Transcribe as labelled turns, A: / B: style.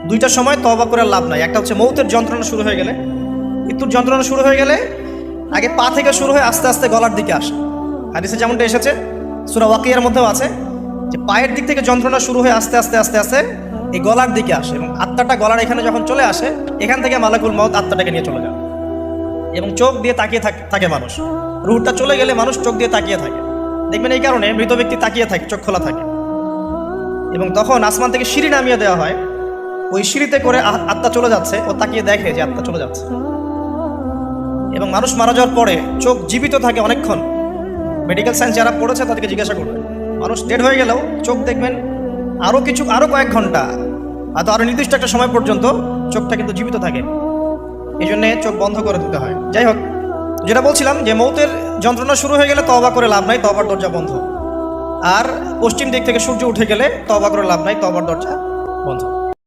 A: দুইটার সময় তওবা করে লাভ নাই। একটা হচ্ছে মৌতের যন্ত্রণা শুরু হয়ে গেলে, মৃত্যুর যন্ত্রণা শুরু হয়ে গেলে আগে পা থেকে শুরু হয়ে আস্তে আস্তে গলার দিকে আসে। হাদিসে যেমনটা এসেছে, সূরা ওয়াকিয়ার মধ্যেও আছে যে পায়ের দিক থেকে যন্ত্রণা শুরু হয়ে আস্তে আস্তে আস্তে আস্তে এই গলার দিকে আসে, এবং আত্মাটা গলার এখানে যখন চলে আসে, এখান থেকে মালাকুল মউত আত্মাটাকে নিয়ে চলে যায়। এবং চোখ দিয়ে তাকিয়ে থাকে মানুষ, রুহটা চলে গেলে মানুষ চোখ দিয়ে তাকিয়ে থাকে। দেখবেন এই কারণে মৃত ব্যক্তি তাকিয়ে থাকে, চোখ খোলা থাকে। এবং তখন আসমান থেকে সিঁড়ি নামিয়ে দেওয়া হয়, ওই সিঁড়িতে করে আত্মা চলে যাচ্ছে, ও তাকিয়ে দেখে যে আত্মা চলে যাচ্ছে। এবং মানুষ মারা যাওয়ার পরে চোখ জীবিত থাকে অনেকক্ষণ। মেডিকেল সায়েন্স যারা পড়েছে তাদেরকে জিজ্ঞাসা করবে, মানুষ ডেড হয়ে গেলেও চোখ দেখবেন আরও কয়েক ঘন্টা, হয়তো আরও নির্দিষ্ট একটা সময় পর্যন্ত চোখটা কিন্তু জীবিত থাকে। এই জন্যে চোখ বন্ধ করে দিতে হয়। যাই হোক, যেটা বলছিলাম যে মৌতের যন্ত্রণা শুরু হয়ে গেলে তওবা করে লাভ নাই, তওবার দরজা বন্ধ। আর পশ্চিম দিক থেকে সূর্য উঠে গেলে তওবা করে লাভ নাই, তওবার দরজা বন্ধ।